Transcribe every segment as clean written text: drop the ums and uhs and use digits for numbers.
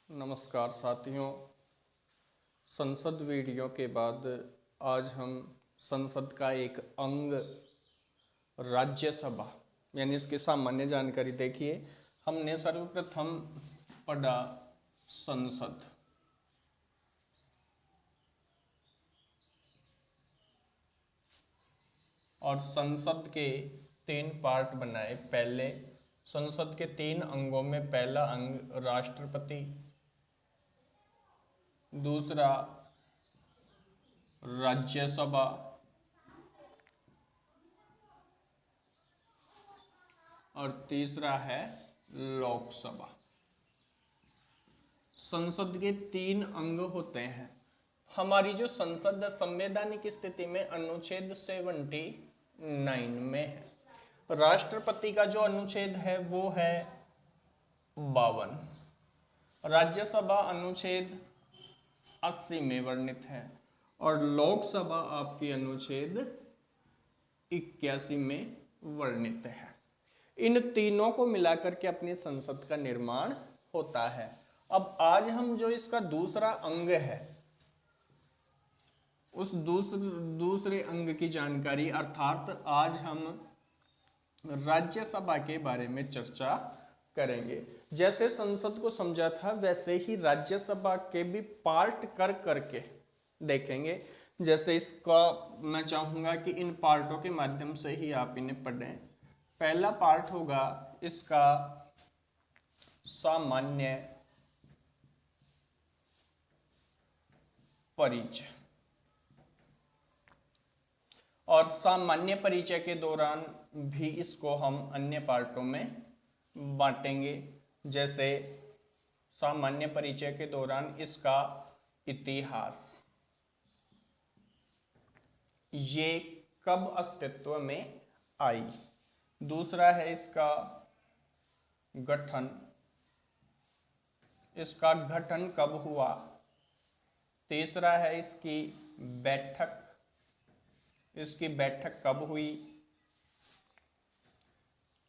नमस्कार साथियों। संसद वीडियो के बाद आज हम संसद का एक अंग राज्यसभा यानी इसकी सामान्य जानकारी देखिए। हमने सर्वप्रथम पढ़ा संसद, और संसद के तीन पार्ट बनाए। पहले संसद के तीन अंगों में पहला अंग राष्ट्रपति, दूसरा राज्यसभा और तीसरा है लोकसभा। संसद के तीन अंग होते हैं। हमारी जो संसद है संवैधानिक स्थिति में अनुच्छेद 79 में है। राष्ट्रपति का जो अनुच्छेद है वो है 52। राज्यसभा अनुच्छेद 80 में वर्णित है और लोकसभा आपकी अनुच्छेद 81 में वर्णित है। इन तीनों को मिलाकर के अपनी संसद का निर्माण होता है। अब आज हम जो इसका दूसरा अंग है उस दूसरे अंग की जानकारी अर्थात आज हम राज्यसभा के बारे में चर्चा करेंगे। जैसे संसद को समझा था वैसे ही राज्यसभा के भी पार्ट कर करके देखेंगे। जैसे इसका मैं चाहूंगा कि इन पार्टों के माध्यम से ही आप इन्हें पढ़ें। पहला पार्ट होगा इसका सामान्य परिचय, और सामान्य परिचय के दौरान भी इसको हम अन्य पार्टों में बांटेंगे। जैसे सामान्य परिचय के दौरान इसका इतिहास, ये कब अस्तित्व में आई। दूसरा है इसका गठन, इसका गठन कब हुआ। तीसरा है इसकी बैठक, इसकी बैठक कब हुई।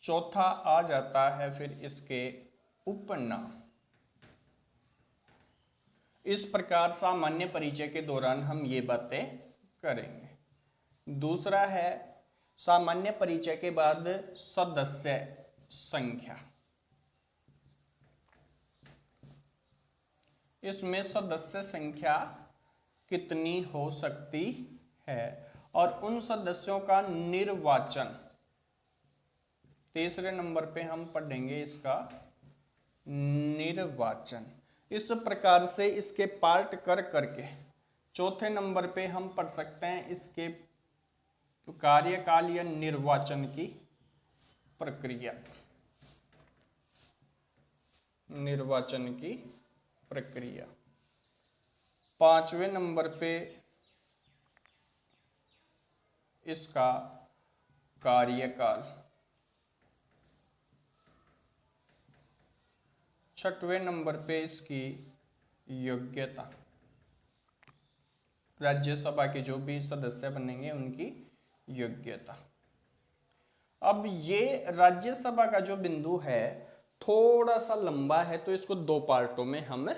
चौथा आ जाता है फिर इसके उपनाम। इस प्रकार सामान्य परिचय के दौरान हम ये बातें करेंगे। दूसरा है सामान्य परिचय के बाद सदस्य संख्या। इसमें सदस्य संख्या कितनी हो सकती है और उन सदस्यों का निर्वाचन। तीसरे नंबर पे हम पढ़ेंगे इसका निर्वाचन। इस प्रकार से इसके पार्ट कर करके चौथे नंबर पे हम पढ़ सकते हैं इसके कार्यकाल या निर्वाचन की प्रक्रिया। निर्वाचन की प्रक्रिया। पांचवें नंबर पे इसका कार्यकाल। छठवें नंबर पे इसकी योग्यता। राज्यसभा के जो भी सदस्य बनेंगे उनकी योग्यता। अब ये राज्यसभा का जो बिंदु है थोड़ा सा लंबा है तो इसको दो पार्टों में हम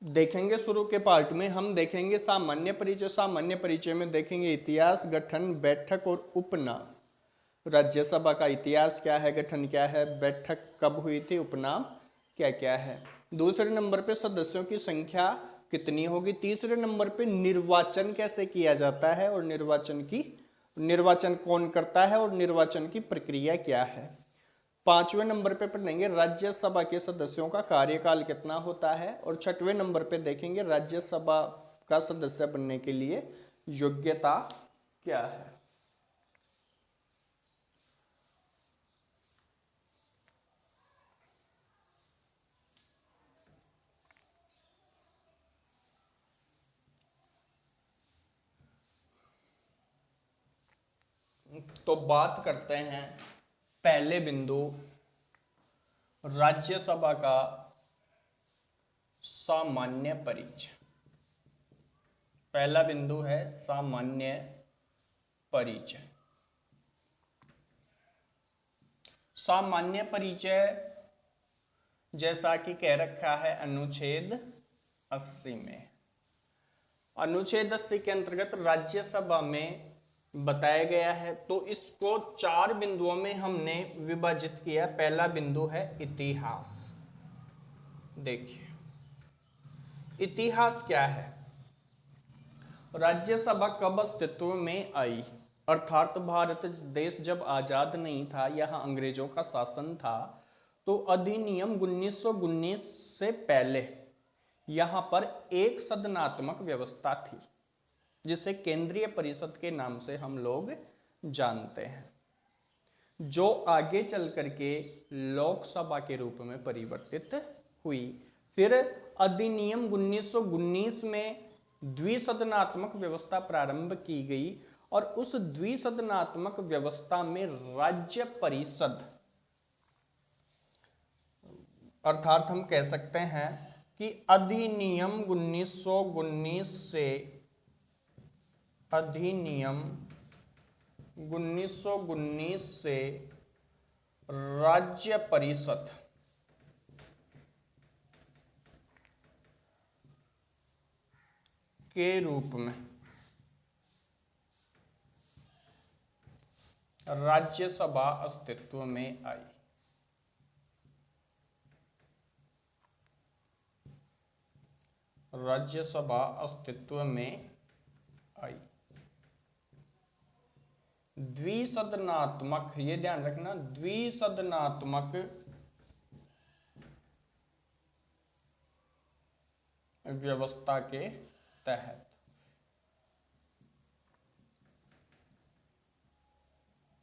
देखेंगे। शुरू के पार्ट में हम देखेंगे सामान्य परिचय। सामान्य परिचय में देखेंगे इतिहास, गठन, बैठक और उपनाम। राज्यसभा का इतिहास क्या है, गठन क्या है, बैठक कब हुई थी, उपनाम क्या क्या है। दूसरे नंबर पे सदस्यों की संख्या कितनी होगी। तीसरे नंबर पे निर्वाचन कैसे किया जाता है और निर्वाचन कौन करता है और निर्वाचन की प्रक्रिया क्या है। पांचवें नंबर पे पढ़ेंगे राज्यसभा के सदस्यों का कार्यकाल कितना होता है और छठवें नंबर पे देखेंगे राज्यसभा का सदस्य बनने के लिए योग्यता क्या है। तो बात करते हैं पहले बिंदु राज्यसभा का सामान्य परिचय। पहला बिंदु है सामान्य परिचय। सामान्य परिचय जैसा कि कह रखा है अनुच्छेद 80 में। अनुच्छेद 80 के अंतर्गत राज्यसभा में बताया गया है, तो इसको 4 बिंदुओं में हमने विभाजित किया। पहला बिंदु है इतिहास। देखिए इतिहास क्या है। राज्यसभा कब अस्तित्व में आई, अर्थात भारत देश जब आजाद नहीं था, यहाँ अंग्रेजों का शासन था, तो अधिनियम 1919 से पहले यहाँ पर एक सदनात्मक व्यवस्था थी, जिसे केंद्रीय परिषद के नाम से हम लोग जानते हैं, जो आगे चल करके लोकसभा के रूप में परिवर्तित हुई। फिर अधिनियम 1919 में द्विसदनात्मक व्यवस्था प्रारंभ की गई, और उस द्विसदनात्मक व्यवस्था में राज्य परिषद, अर्थात हम कह सकते हैं कि अधिनियम 1919 से राज्य परिषद के रूप में राज्यसभा अस्तित्व में आई। राज्यसभा अस्तित्व में आई। द्विसदनात्मक, ये ध्यान रखना, द्विसदनात्मक व्यवस्था के तहत।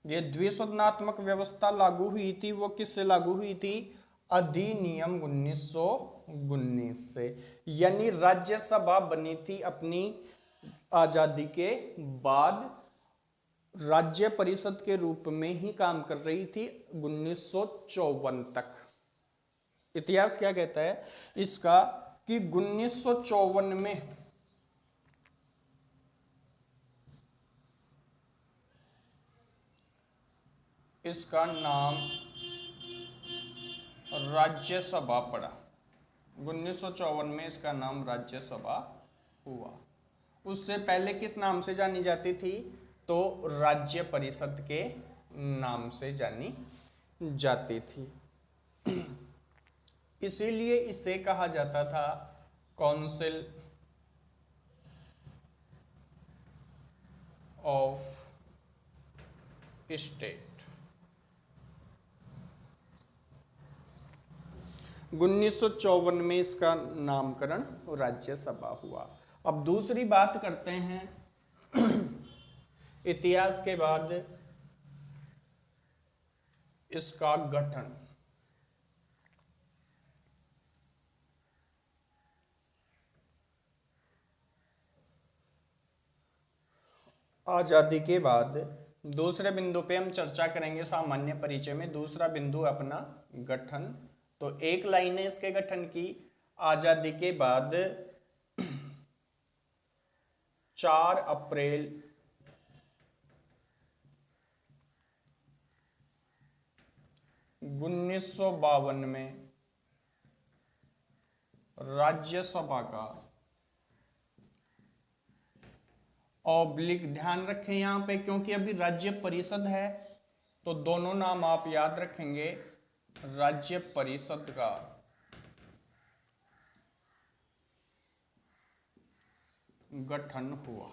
ये द्विसदनात्मक व्यवस्था लागू हुई थी, वो किससे लागू हुई थी? अधिनियम 1919 से। यानी राज्यसभा बनी थी अपनी आजादी के बाद, राज्य परिषद के रूप में ही काम कर रही थी 1954 तक। इतिहास क्या कहता है इसका कि 1954 में इसका नाम राज्यसभा पड़ा। 1954 में इसका नाम राज्यसभा हुआ। उससे पहले किस नाम से जानी जाती थी? तो राज्य परिषद के नाम से जानी जाती थी। इसीलिए इसे कहा जाता था काउंसिल ऑफ स्टेट। 1954 में इसका नामकरण राज्यसभा हुआ। अब दूसरी बात करते हैं इतिहास के बाद इसका गठन। आजादी के बाद दूसरे बिंदु पे हम चर्चा करेंगे सामान्य परिचय में। दूसरा बिंदु अपना गठन। तो एक लाइन है इसके गठन की। आजादी के बाद 4 अप्रैल 1952 में राज्यसभा का ऑब्लिक, ध्यान रखें यहां पे क्योंकि अभी राज्य परिषद है, तो दोनों नाम आप याद रखेंगे। राज्य परिषद का गठन हुआ,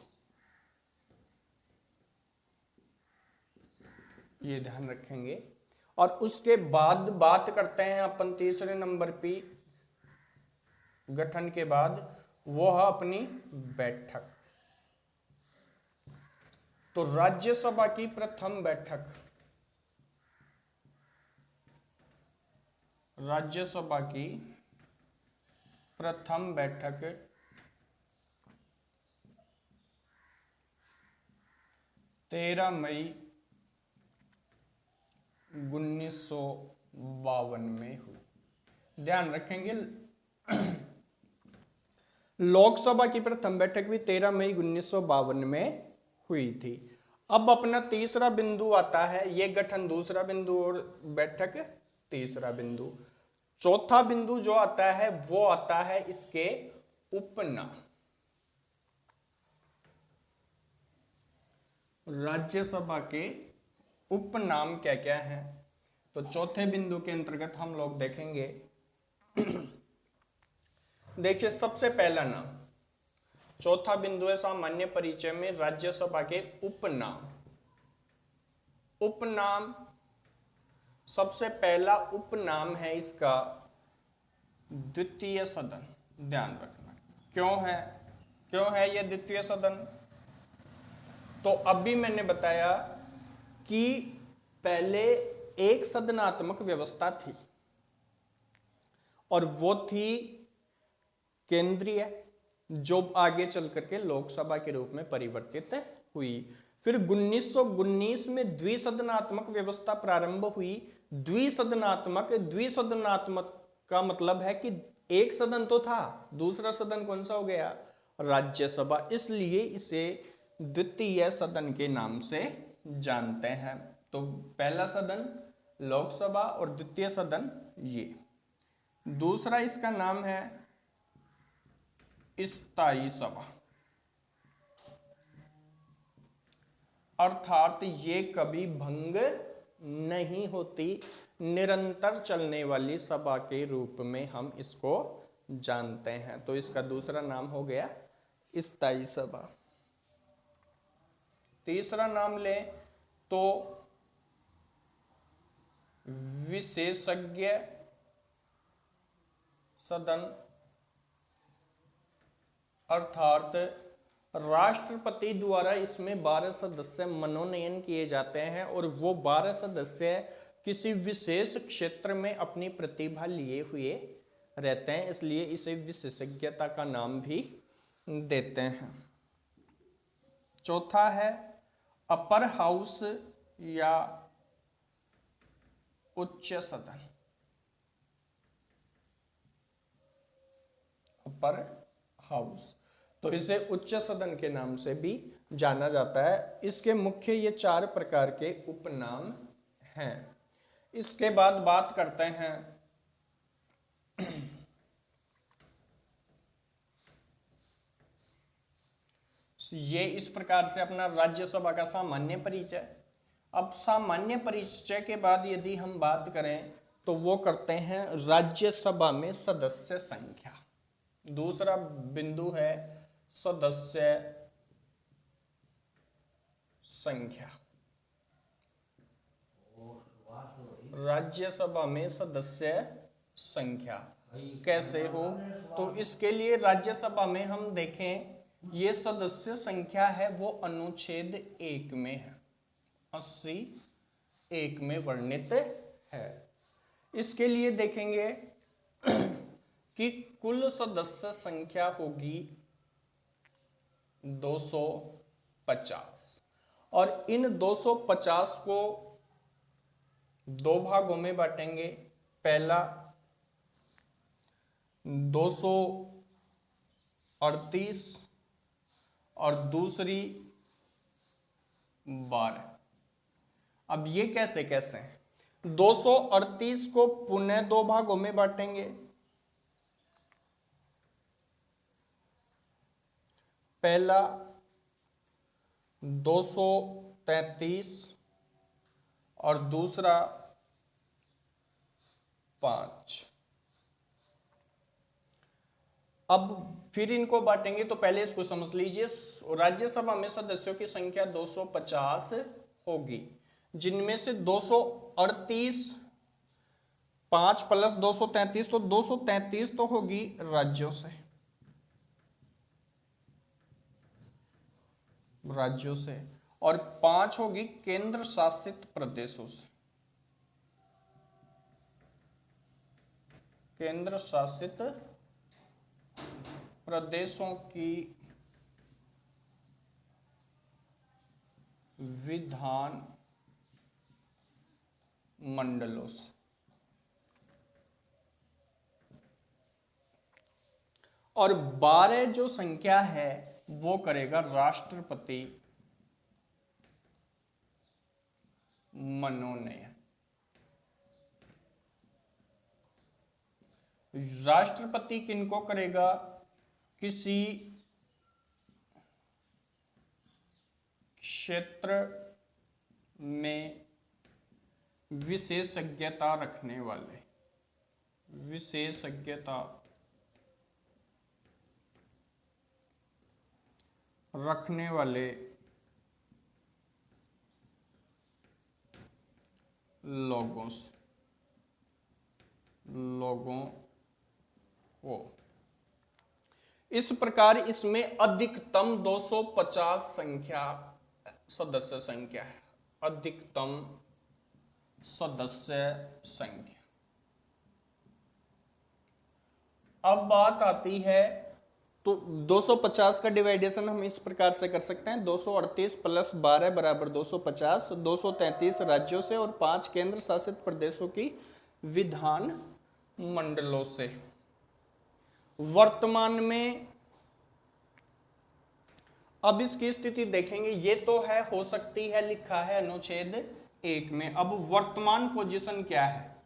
ये ध्यान रखेंगे। और उसके बाद बात करते हैं अपन तीसरे नंबर पे गठन के बाद, वो है अपनी बैठक। तो राज्यसभा की प्रथम बैठक, राज्यसभा की प्रथम बैठक 13 मई 1952 में हुई। ध्यान रखेंगे लोकसभा की प्रथम बैठक भी 13 मई 1952 में हुई थी। अब अपना तीसरा बिंदु आता है, ये गठन दूसरा बिंदु और बैठक तीसरा बिंदु। चौथा बिंदु जो आता है वो आता है इसके उपनाम। राज्यसभा के उपनाम क्या क्या हैं? तो चौथे बिंदु के अंतर्गत हम लोग देखेंगे। देखिए, सबसे पहला नाम, चौथा बिंदु है सामान्य परिचय में राज्यसभा के उपनाम। उपनाम, सबसे पहला उपनाम है इसका द्वितीय सदन। ध्यान रखना, क्यों है यह द्वितीय सदन? तो अभी मैंने बताया कि पहले एक सदनात्मक व्यवस्था थी और वो थी केंद्रीय, जो आगे चल करके लोकसभा के रूप में परिवर्तित हुई। फिर 1919 में द्विसदनात्मक व्यवस्था प्रारंभ हुई। द्विसदनात्मक का मतलब है कि एक सदन तो था, दूसरा सदन कौन सा हो गया? राज्यसभा। इसलिए इसे द्वितीय सदन के नाम से जानते हैं। तो पहला सदन लोकसभा और द्वितीय सदन ये। दूसरा इसका नाम है स्थायी सभा, अर्थात ये कभी भंग नहीं होती, निरंतर चलने वाली सभा के रूप में हम इसको जानते हैं। तो इसका दूसरा नाम हो गया स्थायी सभा। तीसरा नाम ले तो विशेषज्ञ सदन, अर्थात राष्ट्रपति द्वारा इसमें 12 सदस्य मनोनयन किए जाते हैं और वो 12 सदस्य किसी विशेष क्षेत्र में अपनी प्रतिभा लिए हुए रहते हैं, इसलिए इसे विशेषज्ञता का नाम भी देते हैं। चौथा है अपर हाउस या उच्च सदन। अपर हाउस, तो इसे उच्च सदन के नाम से भी जाना जाता है। इसके मुख्य ये 4 प्रकार के उपनाम हैं। इसके बाद बात करते हैं ये इस प्रकार से अपना राज्यसभा का सामान्य परिचय। अब सामान्य परिचय के बाद यदि हम बात करें तो वो करते हैं राज्यसभा में सदस्य संख्या। दूसरा बिंदु है सदस्य संख्या। राज्यसभा में सदस्य संख्या कैसे हो? तो इसके लिए राज्यसभा में हम देखें, ये सदस्य संख्या है वो अनुच्छेद 1 में है, 80(1) में वर्णित है। इसके लिए देखेंगे कि कुल सदस्य संख्या होगी 250 और इन 250 को 2 भागों में बांटेंगे। पहला 238 और दूसरी 12। अब ये कैसे हैं? 238 को पुनः 2 भागों में बांटेंगे। पहला 233 और दूसरा 5। अब फिर इनको बांटेंगे, तो पहले इसको समझ लीजिए। राज्यसभा में सदस्यों की संख्या 250 होगी, जिनमें से 238 5 प्लस 233, तो 233 तो होगी राज्यों से और 5 होगी केंद्र शासित प्रदेशों से। केंद्र शासित प्रदेशों की विधान मंडलों से। और 12 जो संख्या है वो करेगा राष्ट्रपति मनोनयन। राष्ट्रपति किनको करेगा? किसी क्षेत्र में विशेषज्ञता रखने वाले, विशेषज्ञता रखने वाले लोगों को। इस प्रकार इसमें अधिकतम 250 संख्या सदस्य संख्या है, अधिकतम सदस्य संख्या। अब बात आती है, तो 250 का डिवाइडेशन हम इस प्रकार से कर सकते हैं, 238 प्लस 12 बराबर 250, 233 राज्यों से और 5 केंद्र शासित प्रदेशों की विधान मंडलों से। वर्तमान में अब इसकी स्थिति देखेंगे, ये तो है, हो सकती है, लिखा है अनुच्छेद 1 में। अब वर्तमान पोजीशन क्या है?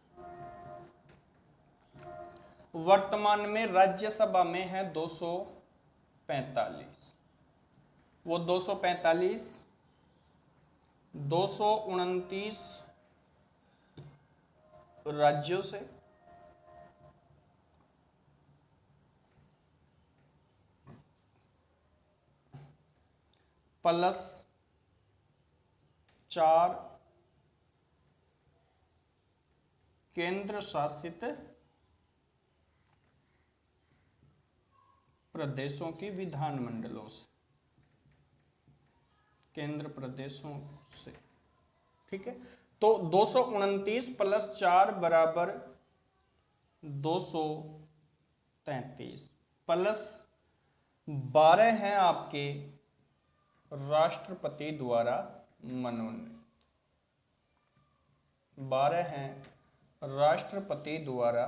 वर्तमान में राज्यसभा में है 245, वो 245, 229 राज्यों से प्लस 4 केंद्र शासित प्रदेशों की विधानमंडलों से, केंद्र प्रदेशों से। ठीक है, तो 229 प्लस 4 बराबर 233 प्लस 12 हैं आपके राष्ट्रपति द्वारा मनोनीत, 12 हैं राष्ट्रपति द्वारा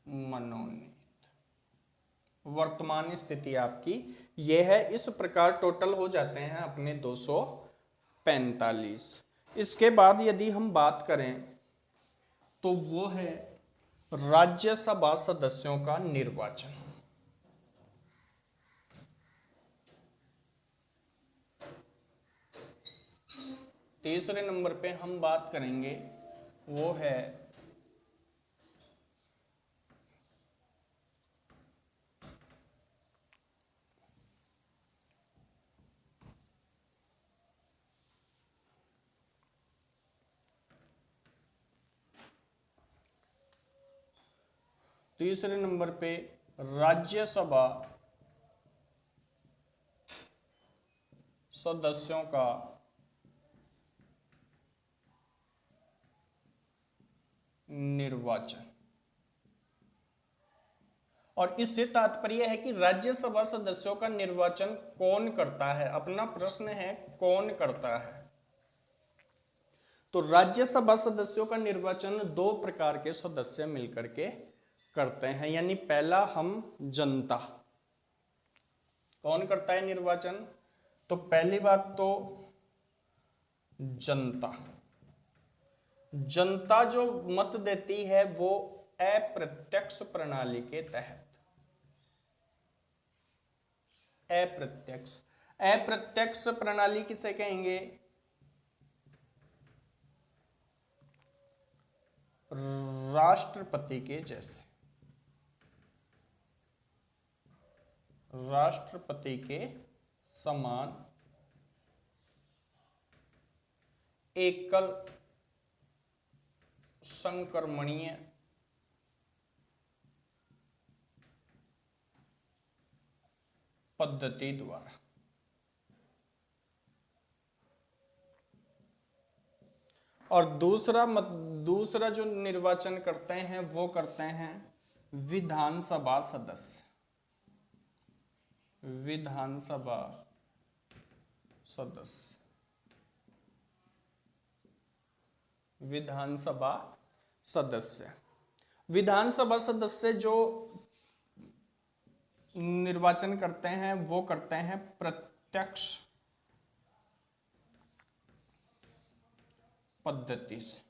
मनोनीत। वर्तमान स्थिति आपकी यह है। इस प्रकार टोटल हो जाते हैं अपने 245। इसके बाद यदि हम बात करें तो वो है राज्यसभा सदस्यों का निर्वाचन। तीसरे नंबर पे हम बात करेंगे, वो है तीसरे नंबर पे राज्यसभा सदस्यों का निर्वाचन। और इससे तात्पर्य है कि राज्यसभा सदस्यों का निर्वाचन कौन करता है? अपना प्रश्न है, कौन करता है? तो राज्यसभा सदस्यों का निर्वाचन 2 प्रकार के सदस्य मिलकर के करते हैं। यानी पहला, हम जनता। कौन करता है निर्वाचन? तो पहली बात तो जनता। जनता जो मत देती है वो अप्रत्यक्ष प्रणाली के तहत, अप्रत्यक्ष प्रणाली किसे कहेंगे? राष्ट्रपति के जैसे, राष्ट्रपति के समान एकल संक्रमणीय पद्धति द्वारा। और दूसरा जो निर्वाचन करते हैं वो करते हैं विधानसभा सदस्य, विधानसभा सदस्य, विधानसभा सदस्य। विधानसभा सदस्य जो निर्वाचन करते हैं वो करते हैं प्रत्यक्ष पद्धति से,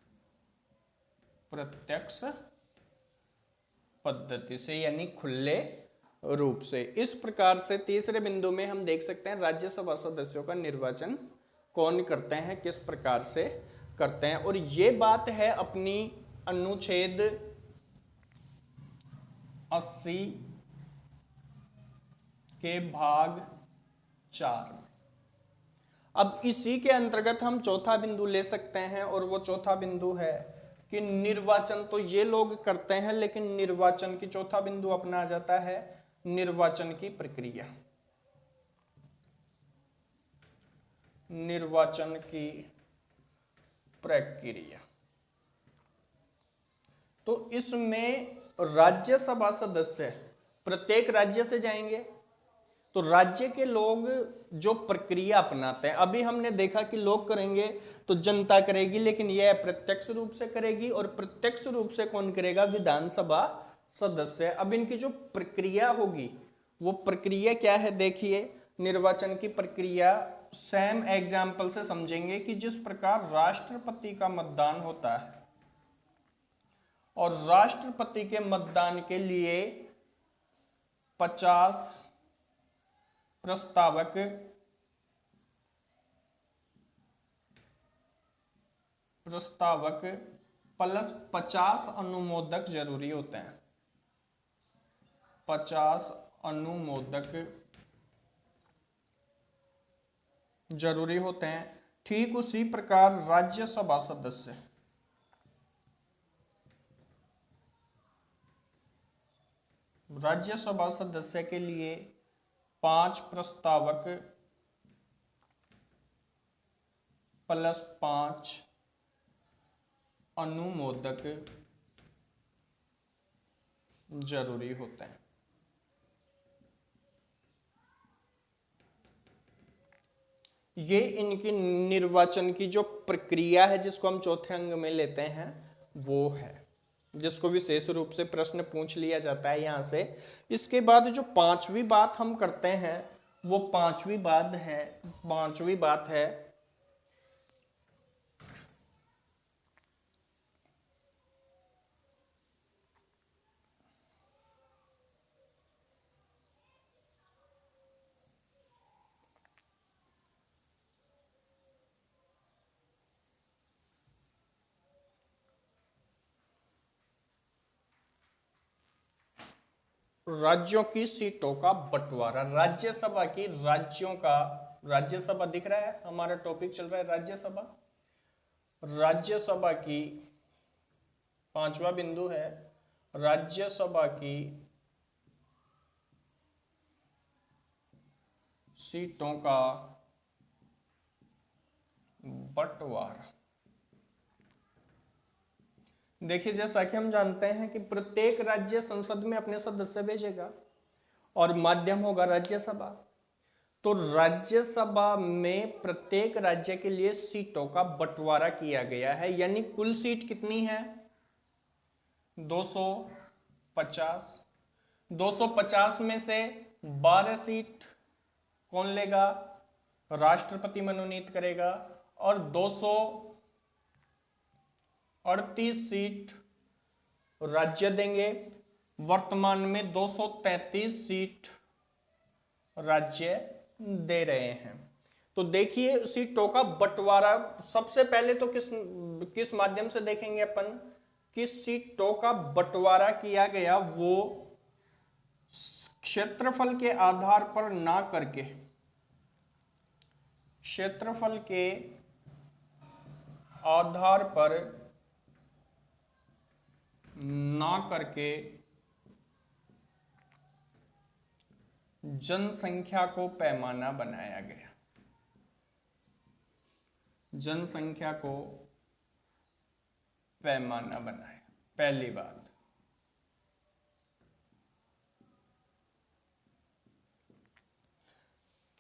प्रत्यक्ष पद्धति से, यानी खुले रूप से। इस प्रकार से तीसरे बिंदु में हम देख सकते हैं राज्यसभा सदस्यों का निर्वाचन कौन करते हैं, किस प्रकार से करते हैं। और ये बात है अपनी अनुच्छेद 80 के भाग 4 में। अब इसी के अंतर्गत हम चौथा बिंदु ले सकते हैं, और वो चौथा बिंदु है कि निर्वाचन तो ये लोग करते हैं, लेकिन निर्वाचन की चौथा बिंदु अपना आ जाता है निर्वाचन की प्रक्रिया। निर्वाचन की प्रक्रिया, तो इसमें राज्यसभा सदस्य प्रत्येक राज्य से जाएंगे। तो राज्य के लोग जो प्रक्रिया अपनाते हैं, अभी हमने देखा कि लोग करेंगे तो जनता करेगी, लेकिन यह अप्रत्यक्ष रूप से करेगी, और प्रत्यक्ष रूप से कौन करेगा, विधानसभा सदस्य। अब इनकी जो प्रक्रिया होगी वो प्रक्रिया क्या है, देखिए निर्वाचन की प्रक्रिया सेम एग्जाम्पल से समझेंगे कि जिस प्रकार राष्ट्रपति का मतदान होता है, और राष्ट्रपति के मतदान के लिए 50 प्रस्तावक प्लस 50 अनुमोदक जरूरी होते हैं। 50 अनुमोदक जरूरी होते हैं। ठीक उसी प्रकार राज्यसभा सदस्य, राज्यसभा सदस्य के लिए 5 प्रस्तावक प्लस 5 अनुमोदक जरूरी होते हैं। ये इनकी निर्वाचन की जो प्रक्रिया है, जिसको हम चौथे अंग में लेते हैं, वो है जिसको विशेष रूप से प्रश्न पूछ लिया जाता है यहां से। इसके बाद जो पांचवी बात हम करते हैं, वो पांचवी बात है राज्यों की सीटों का बंटवारा। राज्यसभा की राज्यसभा दिख रहा है, हमारा टॉपिक चल रहा है राज्यसभा की पांचवा बिंदु है राज्यसभा की सीटों का बंटवारा। देखिए, जैसा कि हम जानते हैं कि प्रत्येक राज्य संसद में अपने सदस्य भेजेगा और माध्यम होगा राज्यसभा। तो राज्यसभा में प्रत्येक राज्य के लिए सीटों का बंटवारा किया गया है, यानी कुल सीट कितनी है, 250। 250 में से 12 सीट कौन लेगा, राष्ट्रपति मनोनीत करेगा, और 238 सीट राज्य देंगे। वर्तमान में 233 सीट राज्य दे रहे हैं। तो देखिए सीटों का बंटवारा सबसे पहले तो किस माध्यम से देखेंगे अपन, किस सीटों का बंटवारा किया गया, वो क्षेत्रफल के आधार पर ना करके, क्षेत्रफल के आधार पर ना करके जनसंख्या को पैमाना बनाया गया। जनसंख्या को पैमाना बनाया, पहली बात।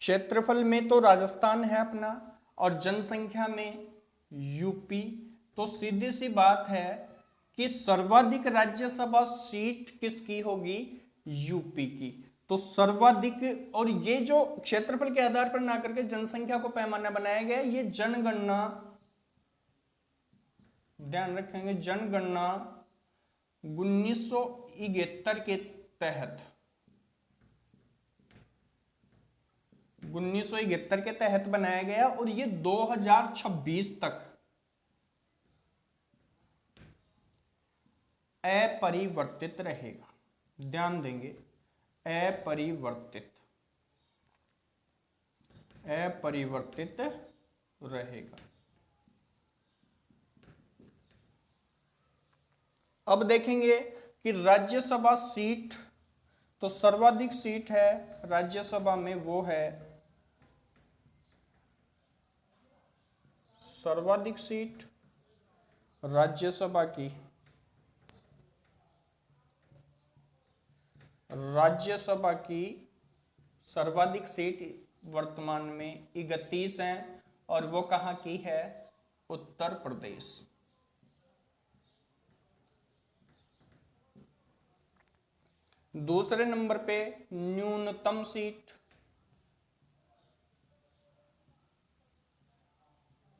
क्षेत्रफल में तो राजस्थान है अपना, और जनसंख्या में यूपी। तो सीधी सी बात है कि सर्वाधिक राज्यसभा सीट किसकी होगी, यूपी की। तो सर्वाधिक, और ये जो क्षेत्रफल के आधार पर ना करके जनसंख्या को पैमाना बनाया गया, ये जनगणना ध्यान रखेंगे जनगणना 1971 के तहत 1971 के तहत बनाया गया और ये 2026 तक अपरिवर्तित रहेगा। ध्यान देंगे, अपरिवर्तित रहेगा। अब देखेंगे कि राज्यसभा सीट, तो सर्वाधिक सीट है राज्यसभा में वो है, सर्वाधिक सीट राज्यसभा की, राज्यसभा की सर्वाधिक सीट वर्तमान में 31 हैं और वो कहाँ की है, उत्तर प्रदेश। दूसरे नंबर पे न्यूनतम सीट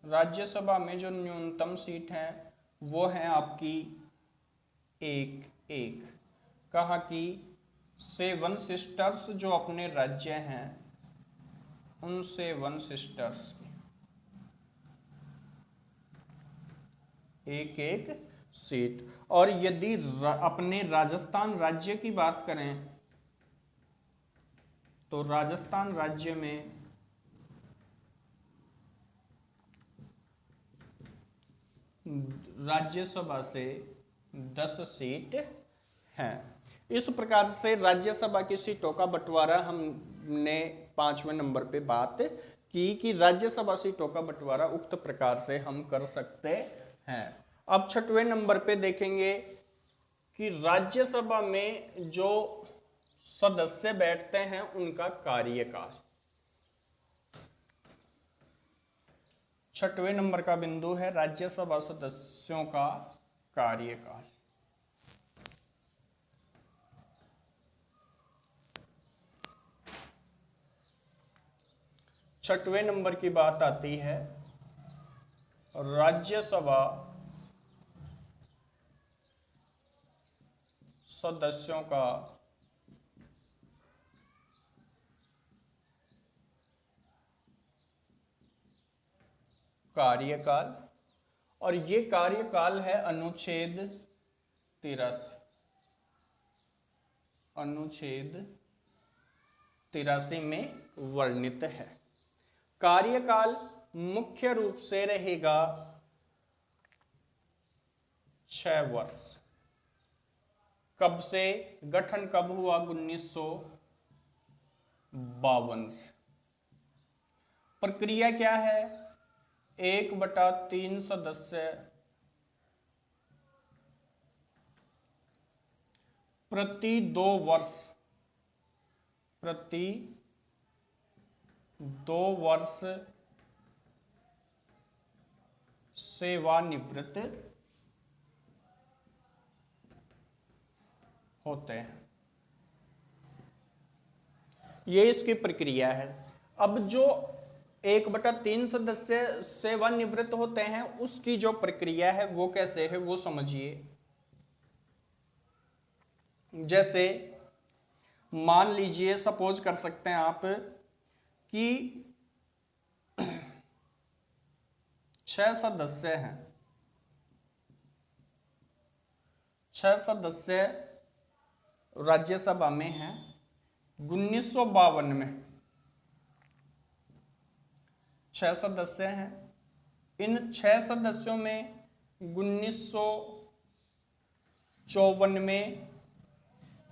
राज्यसभा में, जो न्यूनतम सीट है वो है आपकी एक कहाँ की, 7 सिस्टर्स जो अपने राज्य हैं उन 7 सिस्टर्स की एक सीट। और यदि अपने राजस्थान राज्य की बात करें तो राजस्थान राज्य में राज्यसभा से 10 सीट हैं। इस प्रकार से राज्यसभा की सीटों का बंटवारा हमने 5वें नंबर पे बात की कि राज्यसभा सीटों का बंटवारा उक्त प्रकार से हम कर सकते हैं। अब 6वें नंबर पे देखेंगे कि राज्यसभा में जो सदस्य बैठते हैं उनका कार्यकाल। 6वें नंबर का बिंदु है राज्यसभा सदस्यों का कार्यकाल। छठवें नंबर की बात आती है राज्यसभा सदस्यों का कार्यकाल, और ये कार्यकाल है अनुच्छेद 83 में वर्णित है। कार्यकाल मुख्य रूप से रहेगा 6 वर्ष। कब से, गठन कब हुआ, 1952 से। प्रक्रिया क्या है, 1/3 सदस्य प्रति 2 वर्ष सेवानिवृत्त होते हैं। ये इसकी प्रक्रिया है। अब जो 1/3 सदस्य सेवानिवृत्त होते हैं उसकी जो प्रक्रिया है वो कैसे है वो समझिए। जैसे मान लीजिए, सपोज कर सकते हैं आप कि 6 सदस्य हैं, 6 सदस्य राज्यसभा में हैं। 1952 में 6 सदस्य हैं। इन 6 सदस्यों में 1954 में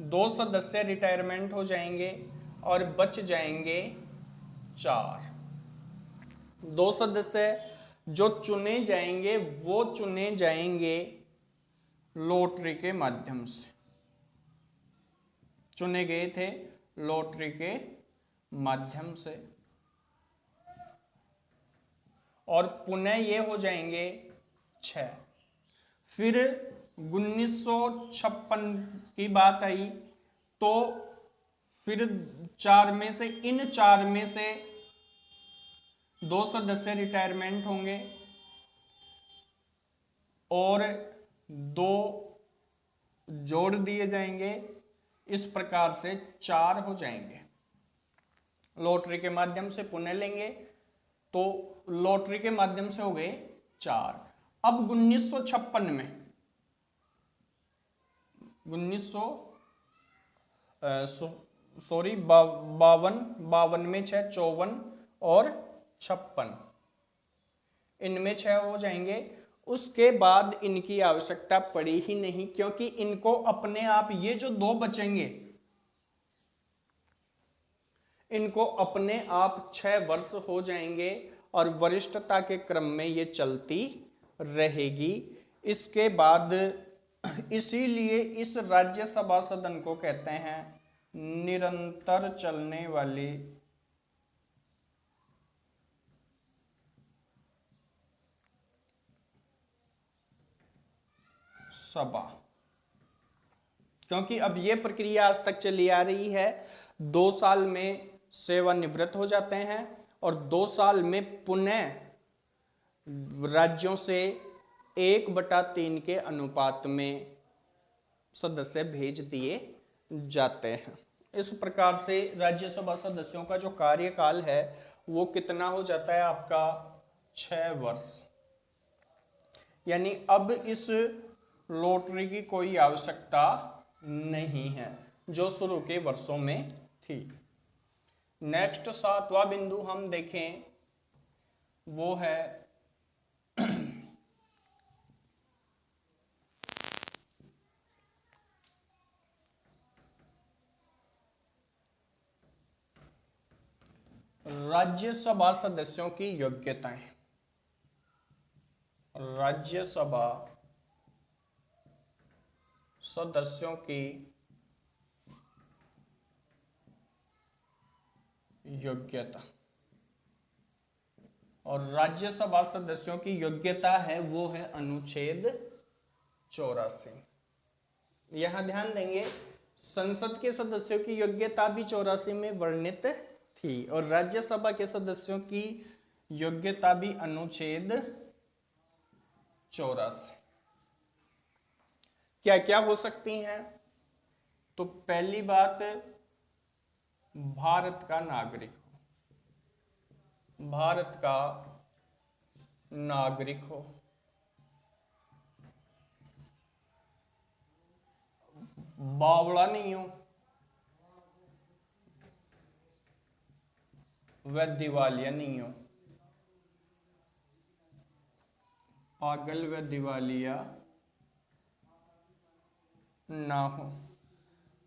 2 सदस्य रिटायरमेंट हो जाएंगे और बच जाएंगे 4। 2 सदस्य जो चुने जाएंगे वो चुने जाएंगे लॉटरी के माध्यम से, चुने गए थे लॉटरी के माध्यम से, और पुनः ये हो जाएंगे 6। फिर 1956 की बात आई तो फिर 4 में से, इन 4 में से 2 सदस्य रिटायरमेंट होंगे और 2 जोड़ दिए जाएंगे, इस प्रकार से 4 हो जाएंगे। लॉटरी के माध्यम से पुनः लेंगे तो लॉटरी के माध्यम से हो गए 4। अब 1956 में 52 में 6, 54 और 56, इनमें 6 हो जाएंगे। उसके बाद इनकी आवश्यकता पड़ी ही नहीं, क्योंकि इनको अपने आप ये जो 2 बचेंगे इनको अपने आप 6 वर्ष हो जाएंगे और वरिष्ठता के क्रम में ये चलती रहेगी। इसके बाद इसीलिए इस राज्यसभा सदन को कहते हैं निरंतर चलने वाली सभा, क्योंकि अब ये प्रक्रिया आज तक चली आ रही है। 2 साल में सेवानिवृत्त हो जाते हैं और 2 साल में पुनः राज्यों से 1/3 के अनुपात में सदस्य भेज दिए जाते हैं। इस प्रकार से राज्यसभा सदस्यों का जो कार्यकाल है वो कितना हो जाता है आपका 6 वर्ष। यानी अब इस लॉटरी की कोई आवश्यकता नहीं है जो शुरू के वर्षों में थी। नेक्स्ट 7वां बिंदु हम देखें वो है राज्यसभा सदस्यों की योग्यताएं। राज्यसभा सदस्यों की योग्यता, और राज्यसभा सदस्यों की योग्यता है वो है अनुच्छेद 84। यहां ध्यान देंगे संसद के सदस्यों की योग्यता भी 84 में वर्णित थी और राज्यसभा के सदस्यों की योग्यता भी अनुच्छेद 84। क्या क्या हो सकती हैं? तो पहली बात, भारत का नागरिक हो, भारत का नागरिक हो, बावड़ा नहीं हो, वह दिवालिया नहीं हो, पागल व दिवालिया ना हो।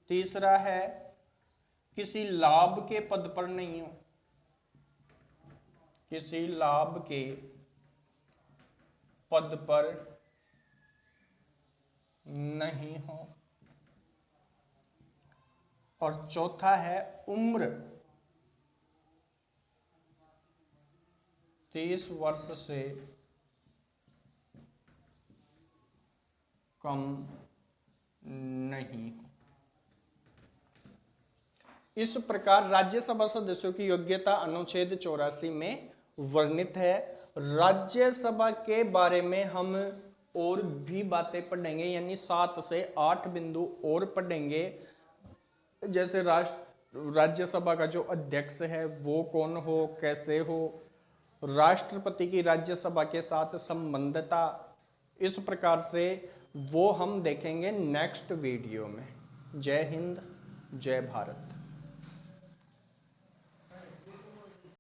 तीसरा है किसी लाभ के पद पर नहीं हो, किसी लाभ के पद पर नहीं हो। और चौथा है उम्र 30 वर्ष से कम नहीं हो। इस प्रकार राज्यसभा सदस्यों की योग्यता अनुच्छेद 84 में वर्णित है। राज्यसभा के बारे में हम और भी बातें पढ़ेंगे, यानी 7 से 8 बिंदु और पढ़ेंगे। जैसे राज्यसभा का जो अध्यक्ष है वो कौन हो, कैसे हो, राष्ट्रपति की राज्यसभा के साथ संबंधता, इस प्रकार से वो हम देखेंगे नेक्स्ट वीडियो में। जय हिंद, जय भारत।